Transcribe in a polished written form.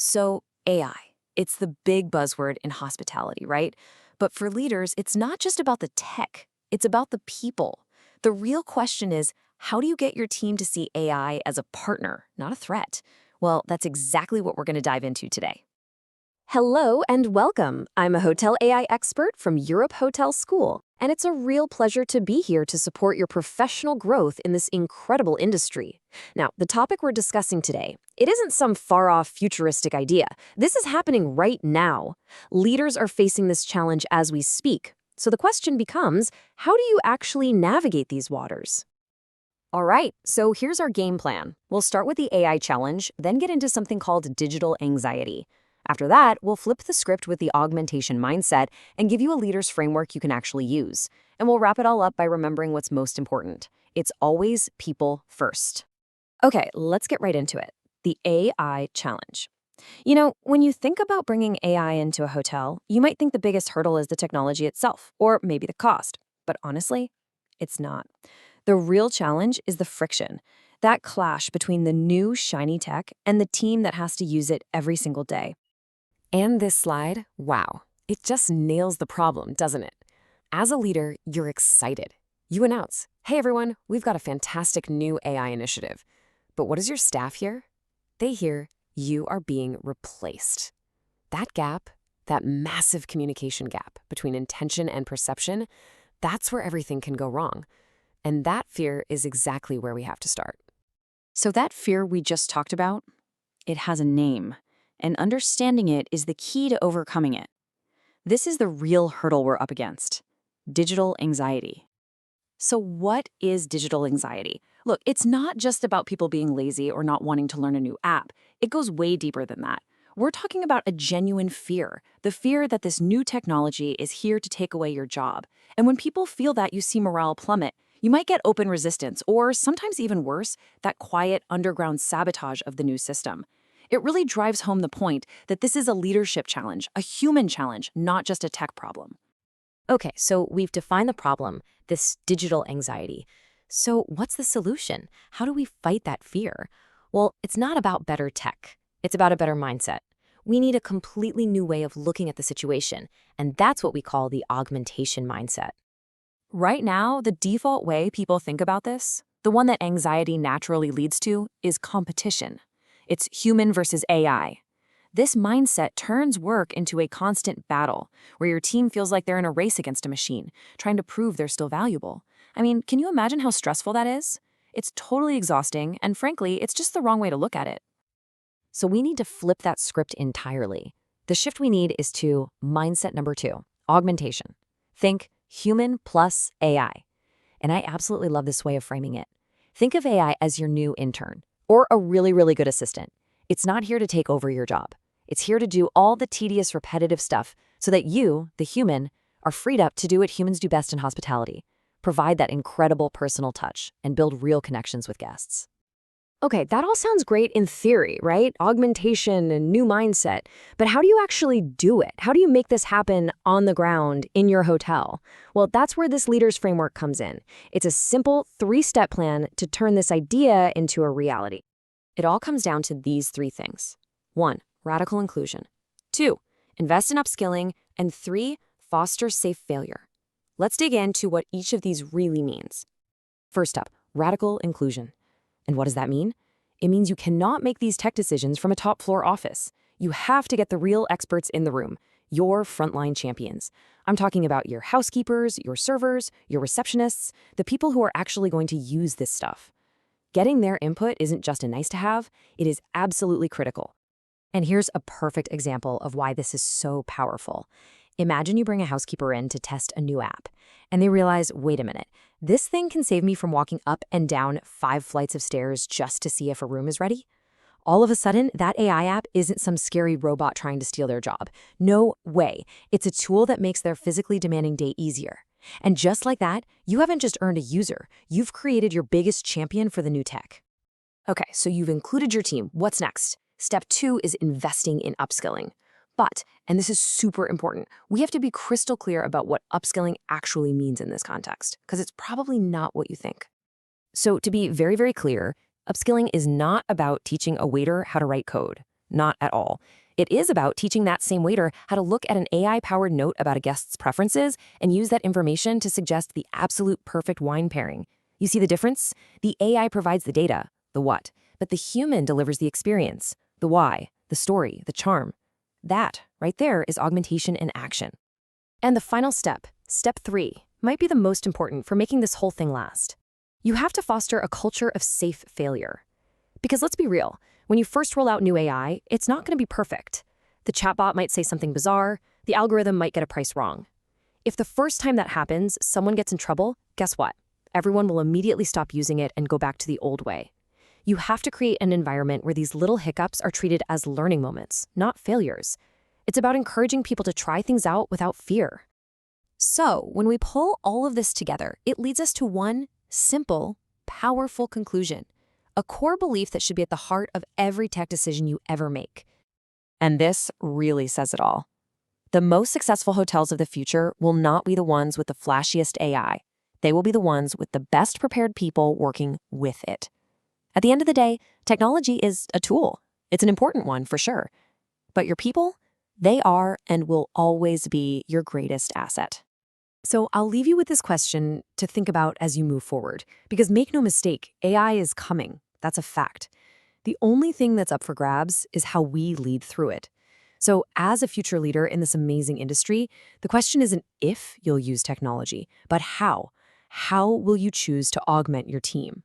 So, AI, it's the big buzzword in hospitality, right? But for leaders, it's not just about the tech, it's about the people. The real question is, how do you get your team to see AI as a partner, not a threat? Well, that's exactly what we're going to dive into today. Hello and welcome. I'm a hotel AI expert from Europe Hotel School, and it's a real pleasure to be here to support your professional growth in this incredible industry. Now, the topic we're discussing today, it isn't some far-off futuristic idea. This is happening right now. Leaders are facing this challenge as we speak. So the question becomes, how do you actually navigate these waters? All right, so here's our game plan. We'll start with the AI challenge, then get into something called digital anxiety. After that, we'll flip the script with the augmentation mindset and give you a leader's framework you can actually use. And we'll wrap it all up by remembering what's most important. It's always people first. Okay, let's get right into it. The AI challenge. When you think about bringing AI into a hotel, you might think the biggest hurdle is the technology itself, or maybe the cost. But honestly, it's not. The real challenge is the friction, that clash between the new shiny tech and the team that has to use it every single day. And this slide, wow, it just nails the problem, doesn't it? As a leader, you're excited. You announce, hey everyone, we've got a fantastic new AI initiative. But what does your staff hear? They hear you are being replaced. That gap, that massive communication gap between intention and perception, that's where everything can go wrong. And that fear is exactly where we have to start. So that fear we just talked about, it has a name, and understanding it is the key to overcoming it. This is the real hurdle we're up against: digital anxiety. So what is digital anxiety? Look, it's not just about people being lazy or not wanting to learn a new app. It goes way deeper than that. We're talking about a genuine fear, the fear that this new technology is here to take away your job. And when people feel that, you see morale plummet. You might get open resistance, or sometimes even worse, that quiet underground sabotage of the new system. It really drives home the point that this is a leadership challenge, a human challenge, not just a tech problem. Okay, so we've defined the problem, this digital anxiety. So what's the solution? How do we fight that fear? Well, it's not about better tech. It's about a better mindset. We need a completely new way of looking at the situation, and that's what we call the augmentation mindset. Right now, the default way people think about this, the one that anxiety naturally leads to, is competition. It's human versus AI. This mindset turns work into a constant battle, where your team feels like they're in a race against a machine, trying to prove they're still valuable. I mean, can you imagine how stressful that is? It's totally exhausting, and frankly, it's just the wrong way to look at it. So we need to flip that script entirely. The shift we need is to mindset number 2, augmentation. Think human plus AI. And I absolutely love this way of framing it. Think of AI as your new intern or a really, really good assistant. It's not here to take over your job. It's here to do all the tedious, repetitive stuff so that you, the human, are freed up to do what humans do best in hospitality, provide that incredible personal touch, and build real connections with guests. Okay, that all sounds great in theory, right? Augmentation and new mindset. But how do you actually do it? How do you make this happen on the ground in your hotel? Well, that's where this leader's framework comes in. It's a simple 3-step plan to turn this idea into a reality. It all comes down to these 3 things. 1, radical inclusion. 2, invest in upskilling. And 3, foster safe failure. Let's dig into what each of these really means. First up, radical inclusion. And what does that mean? It means you cannot make these tech decisions from a top floor office. You have to get the real experts in the room, your frontline champions. I'm talking about your housekeepers, your servers, your receptionists, the people who are actually going to use this stuff. Getting their input isn't just a nice to have, it is absolutely critical. And here's a perfect example of why this is so powerful. Imagine you bring a housekeeper in to test a new app, and they realize, wait a minute, this thing can save me from walking up and down 5 flights of stairs just to see if a room is ready. All of a sudden, that AI app isn't some scary robot trying to steal their job. No way. It's a tool that makes their physically demanding day easier. And just like that, you haven't just earned a user, you've created your biggest champion for the new tech. Okay, so you've included your team. What's next? Step 2 is investing in upskilling. But, and this is super important, we have to be crystal clear about what upskilling actually means in this context, because it's probably not what you think. So to be very, very clear, upskilling is not about teaching a waiter how to write code. Not at all. It is about teaching that same waiter how to look at an AI-powered note about a guest's preferences and use that information to suggest the absolute perfect wine pairing. You see the difference? The AI provides the data, the what, but the human delivers the experience, the why, the story, the charm. That, right there, is augmentation in action. And the final step, step 3, might be the most important for making this whole thing last. You have to foster a culture of safe failure. Because let's be real, when you first roll out new AI, it's not going to be perfect. The chatbot might say something bizarre, the algorithm might get a price wrong. If the first time that happens, someone gets in trouble, guess what? Everyone will immediately stop using it and go back to the old way. You have to create an environment where these little hiccups are treated as learning moments, not failures. It's about encouraging people to try things out without fear. So, when we pull all of this together, it leads us to one simple, powerful conclusion. A core belief that should be at the heart of every tech decision you ever make. And this really says it all. The most successful hotels of the future will not be the ones with the flashiest AI. They will be the ones with the best prepared people working with it. At the end of the day, technology is a tool. It's an important one for sure. But your people, they are and will always be your greatest asset. So I'll leave you with this question to think about as you move forward. Because make no mistake, AI is coming. That's a fact. The only thing that's up for grabs is how we lead through it. So as a future leader in this amazing industry, the question isn't if you'll use technology, but how. How will you choose to augment your team?